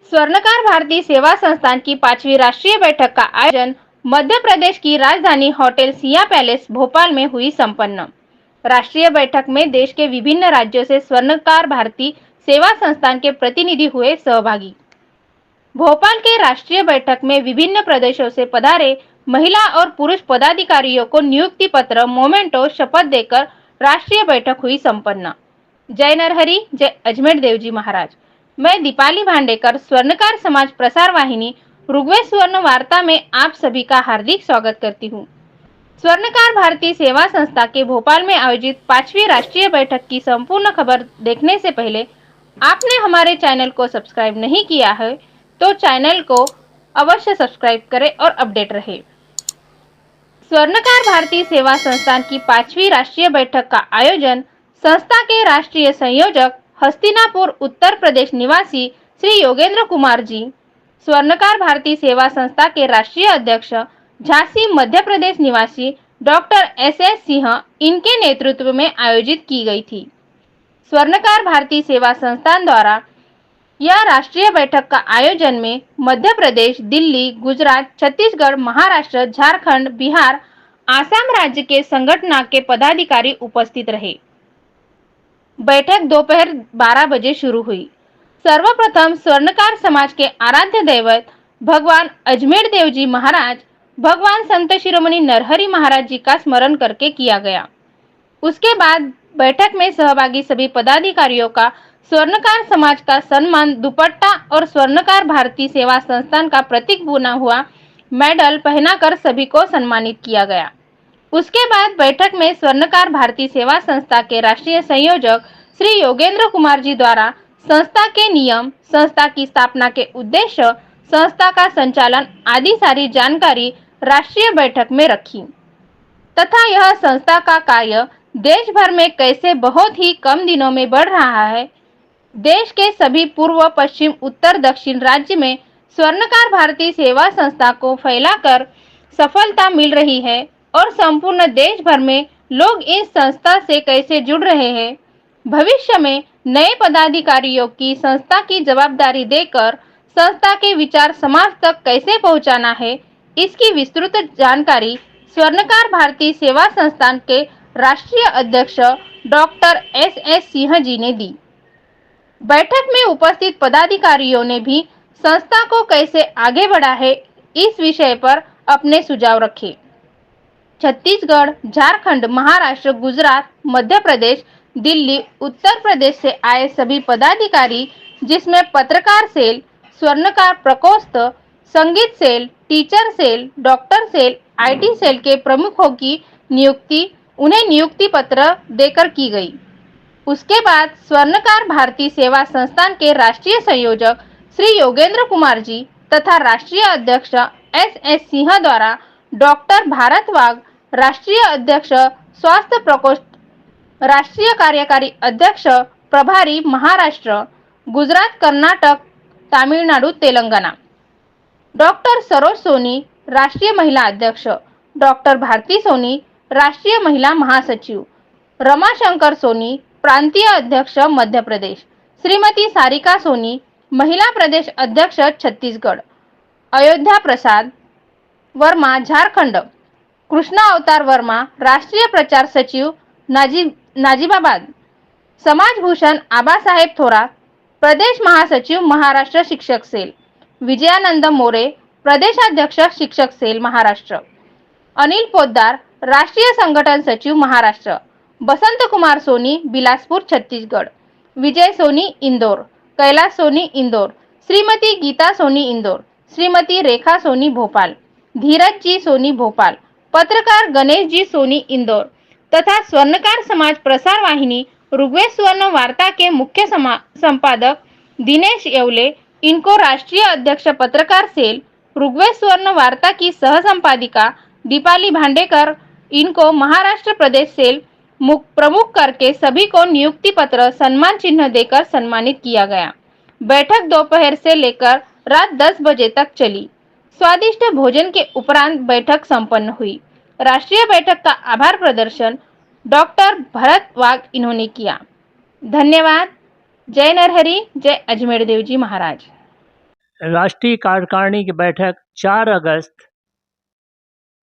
स्वर्णकार भारती सेवा संस्थान की 5वीं राष्ट्रीय बैठक का आयोजन मध्य प्रदेश की राजधानी होटल सिया पैलेस भोपाल में हुई संपन्न। राष्ट्रीय बैठक में देश के विभिन्न राज्यों से स्वर्णकार भारती सेवा संस्थान के प्रतिनिधि हुए सहभागी। भोपाल के राष्ट्रीय बैठक में विभिन्न प्रदेशों से पधारे महिला और पुरुष पदाधिकारियों को नियुक्ति पत्र मोमेंटो शपथ देकर राष्ट्रीय बैठक हुई संपन्न। जय नरहरि, जय अजमेर देवजी महाराज। मैं दीपाली भांडेकर, स्वर्णकार समाज प्रसार वाहिनी ऋग्वेद स्वर्ण वार्ता में आप सभी का हार्दिक स्वागत करती हूँ। स्वर्णकार भारती सेवा संस्था के भोपाल में आयोजित 5वीं राष्ट्रीय बैठक की संपूर्ण खबर देखने से पहले आपने हमारे चैनल को सब्सक्राइब नहीं किया है तो चैनल को अवश्य सब्सक्राइब करें और अपडेट रहे। स्वर्णकार भारती सेवा संस्थान की 5वीं राष्ट्रीय बैठक का आयोजन संस्था के राष्ट्रीय संयोजक हस्तिनापुर उत्तर प्रदेश निवासी श्री योगेंद्र कुमार जी, स्वर्णकार भारती सेवा संस्था के राष्ट्रीय अध्यक्ष झांसी मध्य प्रदेश निवासी डॉक्टर एस सिंह इनके नेतृत्व में आयोजित की गई थी। स्वर्णकार भारती सेवा संस्थान द्वारा यह राष्ट्रीय बैठक का आयोजन में मध्य प्रदेश, दिल्ली, गुजरात, छत्तीसगढ़, महाराष्ट्र, झारखंड, बिहार, आसाम राज्य के संगठन के पदाधिकारी उपस्थित रहे। बैठक दोपहर 12 बजे शुरू हुई। सर्वप्रथम स्वर्णकार समाज के आराध्य दैवत भगवान अजमेर देवजी महाराज, भगवान संत शिरोमणि नरहरि महाराज जी का स्मरण करके किया गया। उसके बाद बैठक में सहभागी सभी पदाधिकारियों का स्वर्णकार समाज का सम्मान दुपट्टा और स्वर्णकार भारती सेवा संस्थान का प्रतीक बुना हुआ मेडल पहनाकर सभी को सम्मानित किया गया। उसके बाद बैठक में स्वर्णकार भारती सेवा संस्था के राष्ट्रीय संयोजक श्री योगेंद्र कुमार जी द्वारा संस्था के नियम, संस्था की स्थापना के उद्देश्य, संस्था का संचालन आदि सारी जानकारी राष्ट्रीय बैठक में रखी तथा यह संस्था का कार्य देश भर में कैसे बहुत ही कम दिनों में बढ़ रहा है, देश के सभी पूर्व, पश्चिम, उत्तर, दक्षिण राज्य में स्वर्णकार भारती सेवा संस्था को फैलाकर सफलता मिल रही है और संपूर्ण देश भर में लोग इस संस्था से कैसे जुड़ रहे हैं, भविष्य में नए पदाधिकारियों की संस्था की जवाबदारी देकर संस्था के विचार समाज तक कैसे पहुंचाना है, इसकी विस्तृत जानकारी स्वर्णकार भारती सेवा संस्थान के राष्ट्रीय अध्यक्ष डॉक्टर एस सिंह जी ने दी। बैठक में उपस्थित पदाधिकारियों ने भी संस्था को कैसे आगे बढ़ा है, इस विषय पर अपने सुझाव रखे। छत्तीसगढ़, झारखंड, महाराष्ट्र, गुजरात, मध्य प्रदेश, दिल्ली, उत्तर प्रदेश से आए सभी पदाधिकारी, जिसमें पत्रकार सेल, स्वर्णकार प्रकोष्ठ, संगीत cell, teacher cell, doctor cell, IT cell के प्रमुखों की नियुक्ति उन्हें नियुक्ति पत्र देकर की गई। उसके बाद स्वर्णकार भारती सेवा संस्थान के राष्ट्रीय संयोजक श्री योगेंद्र कुमार जी तथा राष्ट्रीय अध्यक्ष एस सिंह द्वारा डॉक्टर भारत वाघ, राष्ट्रीय अध्यक्ष स्वास्थ्य प्रकोष्ठ, राष्ट्रीय कार्यकारी अध्यक्ष प्रभारी महाराष्ट्र, गुजरात, कर्नाटक, तमिलनाडु, तेलंगाना, डॉक्टर सरोज सोनी, राष्ट्रीय महिला अध्यक्ष, डॉक्टर भारती सोनी, राष्ट्रीय महिला महासचिव, रमाशंकर सोनी, प्रांतीय अध्यक्ष मध्य प्रदेश, श्रीमती सारिका सोनी, महिला प्रदेश अध्यक्ष छत्तीसगढ़, अयोध्या प्रसाद वर्मा, झारखंड, कृष्णा अवतार वर्मा, राष्ट्रीय प्रचार सचिव नाजिबाबाद, समाज भूषण आबा साहेब थोरात, प्रदेश महासचिव महाराष्ट्र शिक्षक सेल, विजयानंद मोरे, प्रदेशाध्यक्ष शिक्षक सेल महाराष्ट्र, अनिल पोद्दार, राष्ट्रीय संगठन सचिव महाराष्ट्र, बसंत कुमार सोनी, बिलासपुर, छत्तीसगढ़, विजय सोनी, इंदौर, कैलाश सोनी, इंदौर, श्रीमती गीता सोनी, इंदौर, श्रीमती रेखा सोनी, भोपाल, धीरज जी सोनी, भोपाल, पत्रकार गणेश जी सोनी, इंदौर तथा स्वर्णकार समाज प्रसार वाहिनी ऋग्वेद स्वर्ण वार्ता के मुख्य संपादक दिनेश येवले, इनको राष्ट्रीय अध्यक्ष पत्रकार सेल ऋग्वेद स्वर्ण वार्ता की सह संपादिका दीपाली भांडेकर, इनको महाराष्ट्र प्रदेश सेल प्रमुख करके सभी को नियुक्ति पत्र, सम्मान चिन्ह देकर सम्मानित किया गया। बैठक दोपहर से लेकर रात 10 बजे तक चली। स्वादिष्ट भोजन के उपरांत बैठक संपन्न हुई। राष्ट्रीय बैठक का आभार प्रदर्शन डॉक्टर भरत वाघ इन्होंने किया। धन्यवाद। जय नरहरि, जय अजमेर देवजी महाराज। राष्ट्रीय कार्यकारिणी की बैठक 4 अगस्त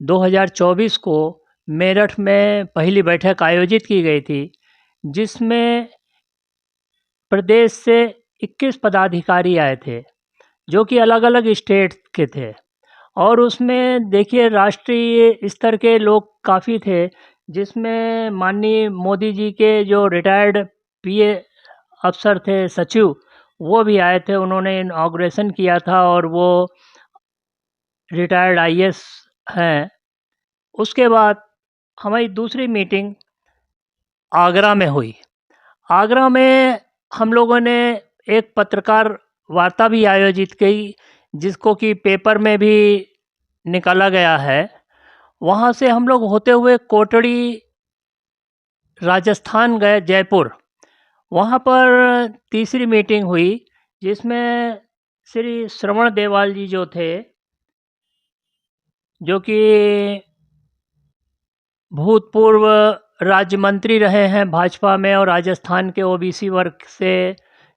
2024 को मेरठ में पहली बैठक आयोजित की गई थी, जिसमें प्रदेश से 21 पदाधिकारी आए थे, जो कि अलग-अलग स्टेट के थे। और उसमें देखिए राष्ट्रीय स्तर के लोग काफ़ी थे, जिसमें माननीय मोदी जी के जो रिटायर्ड पीए अफ़सर थे, सचिव, वो भी आए थे। उन्होंने इनॉग्रेशन किया था और वो रिटायर्ड आईएएस हैं। उसके बाद हमारी दूसरी मीटिंग आगरा में हुई। आगरा में हम लोगों ने एक पत्रकार वार्ता भी आयोजित की, जिसको कि पेपर में भी निकाला गया है। वहाँ से हम लोग होते हुए कोटड़ी राजस्थान गए, जयपुर। वहाँ पर तीसरी मीटिंग हुई, जिसमें श्री श्रवण देवाल जी जो थे, जो कि भूतपूर्व राज्य मंत्री रहे हैं भाजपा में और राजस्थान के ओबीसी वर्ग से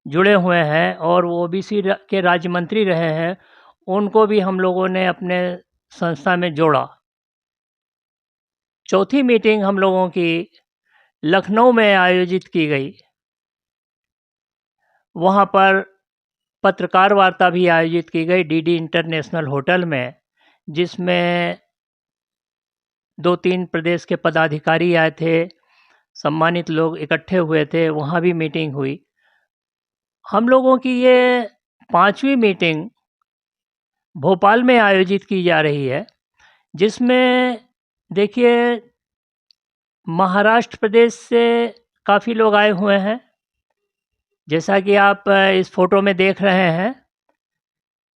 जुड़े हुए हैं और वो ओबीसी के राज्य मंत्री रहे हैं, उनको भी हम लोगों ने अपने संस्था में जोड़ा। चौथी मीटिंग हम लोगों की लखनऊ में आयोजित की गई। वहाँ पर पत्रकार वार्ता भी आयोजित की गई डीडी इंटरनेशनल होटल में, जिसमें 2-3 प्रदेश के पदाधिकारी आए थे, सम्मानित लोग इकट्ठे हुए थे, वहाँ भी मीटिंग हुई। हम लोगों की ये 5वीं मीटिंग भोपाल में आयोजित की जा रही है, जिसमें देखिए महाराष्ट्र प्रदेश से काफ़ी लोग आए हुए हैं, जैसा कि आप इस फोटो में देख रहे हैं।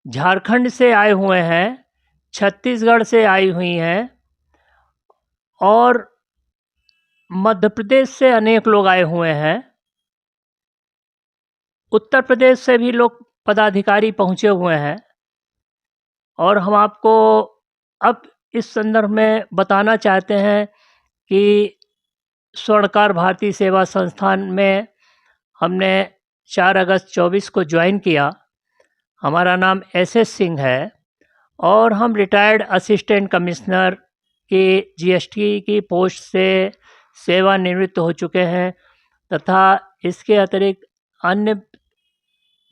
झारखंड से आए हुए हैं, छत्तीसगढ़ से आई हुई हैं और मध्य प्रदेश से अनेक लोग आए हुए हैं। उत्तर प्रदेश से भी लोग पदाधिकारी पहुँचे हुए हैं। और हम आपको अब इस संदर्भ में बताना चाहते हैं कि स्वर्णकार भारती सेवा संस्थान में हमने 4 अगस्त 24 को ज्वाइन किया। हमारा नाम एस.एस. सिंह है और हम रिटायर्ड असिस्टेंट कमिश्नर की जीएसटी की पोस्ट से सेवानिवृत्त हो चुके हैं तथा इसके अतिरिक्त अन्य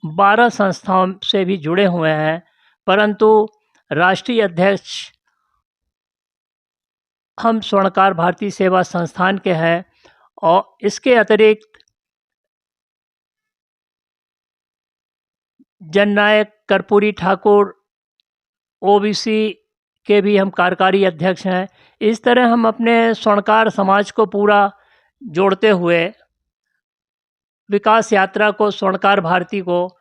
12 संस्थाओं से भी जुड़े हुए हैं, परंतु राष्ट्रीय अध्यक्ष हम स्वर्णकार भारती सेवा संस्थान के हैं। और इसके अतिरिक्त जननायक कर्पूरी ठाकुर ओबीसी के भी हम कार्यकारी अध्यक्ष हैं। इस तरह हम अपने स्वर्णकार समाज को पूरा जोड़ते हुए विकास यात्रा को, स्वर्णकार भारती को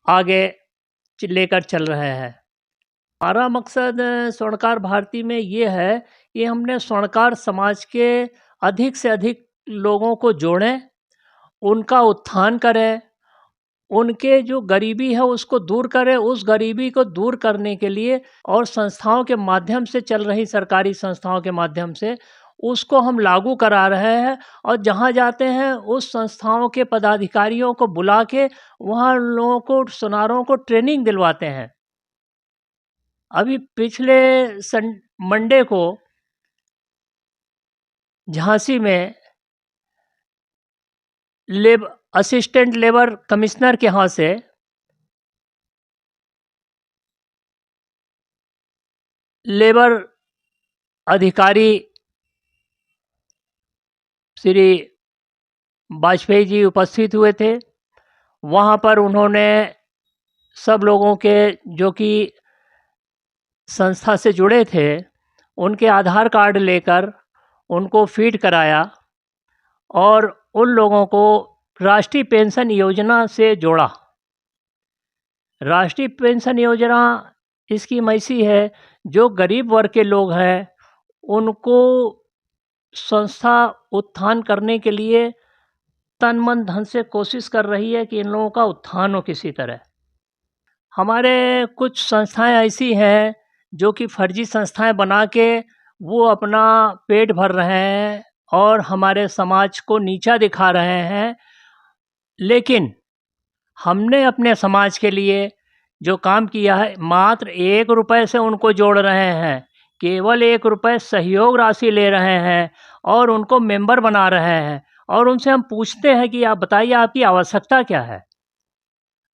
आगे लेकर चल रहे हैं। हमारा मकसद स्वर्णकार भारती में ये है कि हमने स्वर्णकार समाज के अधिक से अधिक लोगों को जोड़ें, उनका उत्थान करें, उनके जो गरीबी है उसको दूर करें। उस गरीबी को दूर करने के लिए और संस्थाओं के माध्यम से, चल रही सरकारी संस्थाओं के माध्यम से उसको हम लागू करा रहे हैं। और जहाँ जाते हैं उस संस्थाओं के पदाधिकारियों को बुला के वहाँ लोगों को, सुनारों को ट्रेनिंग दिलवाते हैं। अभी पिछले मंडे को झांसी में असिस्टेंट लेबर कमिश्नर के यहाँ से लेबर अधिकारी श्री वाजपेयी जी उपस्थित हुए थे। वहाँ पर उन्होंने सब लोगों के जो कि संस्था से जुड़े थे, उनके आधार कार्ड लेकर उनको फीड कराया और उन लोगों को राष्ट्रीय पेंशन योजना से जोड़ा। राष्ट्रीय पेंशन योजना की स्कीम ऐसी है, जो गरीब वर्ग के लोग हैं उनको संस्था उत्थान करने के लिए तन मन धन से कोशिश कर रही है कि इन लोगों का उत्थान हो किसी तरह। हमारे कुछ संस्थाएं ऐसी हैं जो कि फर्जी संस्थाएं बना के वो अपना पेट भर रहे हैं और हमारे समाज को नीचा दिखा रहे हैं। लेकिन हमने अपने समाज के लिए जो काम किया है, मात्र 1 रुपए से उनको जोड़ रहे हैं। केवल 1 रुपए सहयोग राशि ले रहे हैं और उनको मेंबर बना रहे हैं और उनसे हम पूछते हैं कि आप बताइए आपकी आवश्यकता क्या है?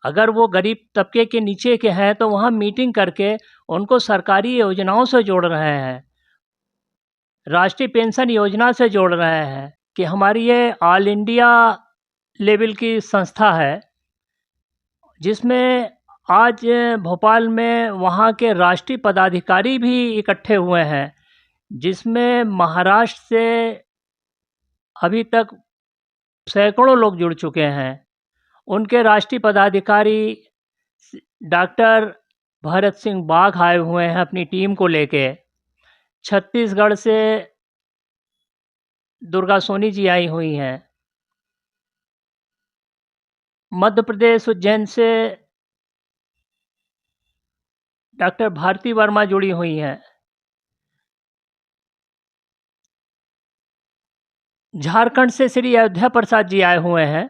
अगर वो गरीब तबके के नीचे के हैं तो वहाँ मीटिंग करके उनको सरकारी योजनाओं से जोड़ रहे हैं। राष्ट्रीय पेंशन योजना से जोड़ रहे हैं कि हमारी ये ऑल इंडिया लेवल की संस्था है, जिसमें आज भोपाल में वहाँ के राष्ट्रीय पदाधिकारी भी इकट्ठे हुए हैं, जिसमें महाराष्ट्र से अभी तक सैकड़ों लोग जुड़ चुके हैं। उनके राष्ट्रीय पदाधिकारी डॉक्टर भरत सिंह बाघ आए हुए हैं अपनी टीम को लेके। छत्तीसगढ़ से दुर्गा सोनी जी आई हुई हैं। मध्य प्रदेश उज्जैन से डॉक्टर भारती वर्मा जुड़ी हुई हैं। झारखंड से श्री अयोध्या प्रसाद जी आए हुए हैं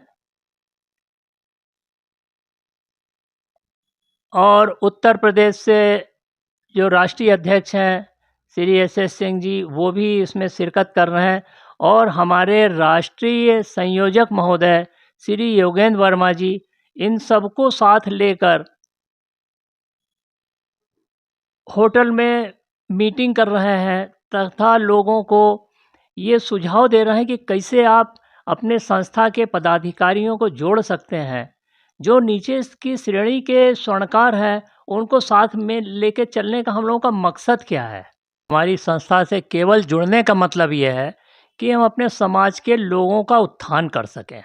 और उत्तर प्रदेश से जो राष्ट्रीय अध्यक्ष हैं श्री एस सिंह जी, वो भी इसमें शिरकत कर रहे हैं और हमारे राष्ट्रीय संयोजक महोदय श्री योगेंद्र वर्मा जी, इन सबको साथ लेकर होटल में मीटिंग कर रहे हैं तथा लोगों को ये सुझाव दे रहे हैं कि कैसे आप अपने संस्था के पदाधिकारियों को जोड़ सकते हैं। जो नीचे की श्रेणी के स्वर्णकार हैं, उनको साथ में लेके चलने का हम लोगों का मकसद क्या है? हमारी संस्था से केवल जुड़ने का मतलब ये है कि हम अपने समाज के लोगों का उत्थान कर सकें।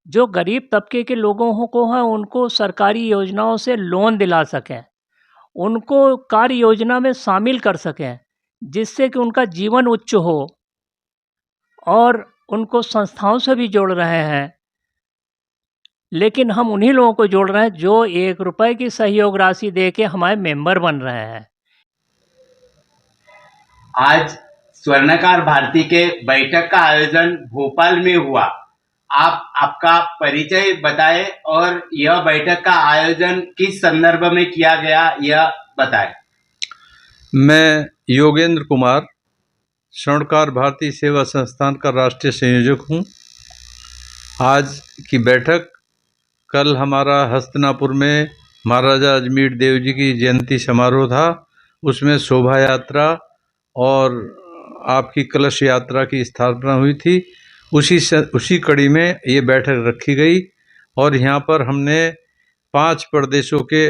जो गरीब तबके के लोगों को हैं, उनको सरकारी योजनाओं से लोन दिला सकें, उनको कार्य योजना में शामिल कर सकें, जिससे कि उनका जीवन उच्च हो। और उनको संस्थाओं से भी जोड़ रहे हैं, लेकिन हम उन्हीं लोगों को जोड़ रहे हैं जो 1 रुपए की सहयोग राशि दे के हमारे मेंबर बन रहे हैं। आज स्वर्णकार भारती के बैठक का आयोजन भोपाल में हुआ। आप आपका परिचय बताएं और यह बैठक का आयोजन किस संदर्भ में किया गया यह बताएं। मैं योगेंद्र कुमार, स्वर्णकार भारती सेवा संस्थान का राष्ट्रीय संयोजक हूँ। आज की बैठक, कल हमारा हस्तिनापुर में महाराजा अजमेर देव जी की जयंती समारोह था, उसमें शोभा यात्रा और आपकी कलश यात्रा की स्थापना हुई थी। उसी कड़ी में ये बैठक रखी गई और यहाँ पर हमने 5 प्रदेशों के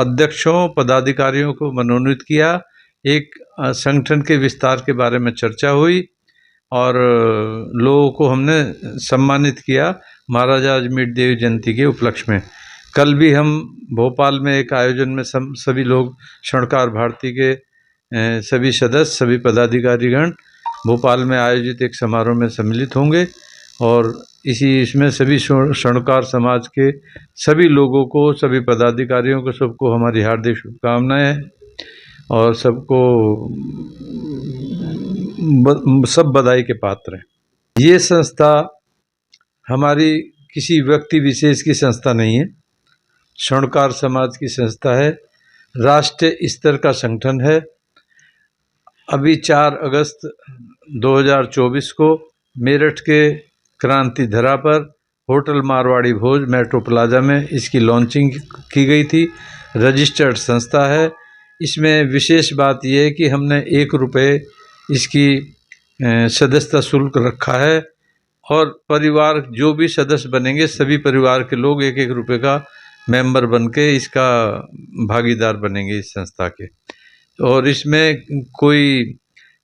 अध्यक्षों पदाधिकारियों को मनोनीत किया। एक संगठन के विस्तार के बारे में चर्चा हुई और लोगों को हमने सम्मानित किया महाराजा अजमेर देव जयंती के उपलक्ष्य में। कल भी हम भोपाल में एक आयोजन में सभी लोग स्वर्णकार भारती के सभी सदस्य, सभी पदाधिकारीगण भोपाल में आयोजित एक समारोह में सम्मिलित होंगे और इसमें सभी स्वर्णकार समाज के सभी लोगों को, सभी पदाधिकारियों को, सबको हमारी हार्दिक शुभकामनाएं और सबको सब बधाई के पात्र हैं। ये संस्था हमारी किसी व्यक्ति विशेष की संस्था नहीं है, स्वर्णकार समाज की संस्था है, राष्ट्रीय स्तर का संगठन है। अभी 4 अगस्त 2024 को मेरठ के क्रांति धरा पर होटल मारवाड़ी भोज मेट्रो प्लाजा में इसकी लॉन्चिंग की गई थी। रजिस्टर्ड संस्था है। इसमें विशेष बात यह है कि हमने 1 रुपये इसकी सदस्यता शुल्क रखा है और परिवार जो भी सदस्य बनेंगे, सभी परिवार के लोग 1-1 रुपये का मेंबर बन के इसका भागीदार बनेंगे इस संस्था के। और इसमें कोई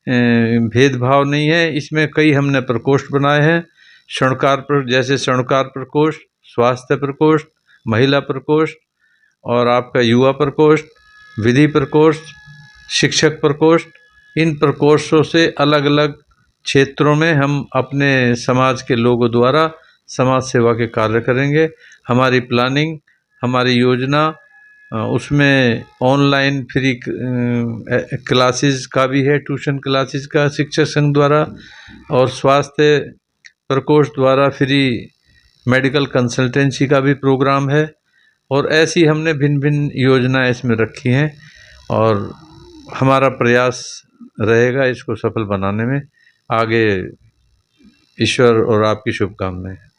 भेदभाव नहीं है। इसमें कई हमने प्रकोष्ठ बनाए हैं, जैसे स्वर्णकार प्रकोष्ठ, स्वास्थ्य प्रकोष्ठ, महिला प्रकोष्ठ और आपका युवा प्रकोष्ठ, विधि प्रकोष्ठ, शिक्षक प्रकोष्ठ। इन प्रकोष्ठों से अलग अलग क्षेत्रों में हम अपने समाज के लोगों द्वारा समाज सेवा के कार्य करेंगे। हमारी प्लानिंग, हमारी योजना, उसमें ऑनलाइन फ्री क्लासेस का भी है, ट्यूशन क्लासेस का शिक्षक संघ द्वारा, और स्वास्थ्य प्रकोष्ठ द्वारा फ्री मेडिकल कंसल्टेंसी का भी प्रोग्राम है। और ऐसी हमने भिन्न भिन्न योजनाएं इसमें रखी हैं और हमारा प्रयास रहेगा इसको सफल बनाने में। आगे ईश्वर और आपकी शुभकामनाएं।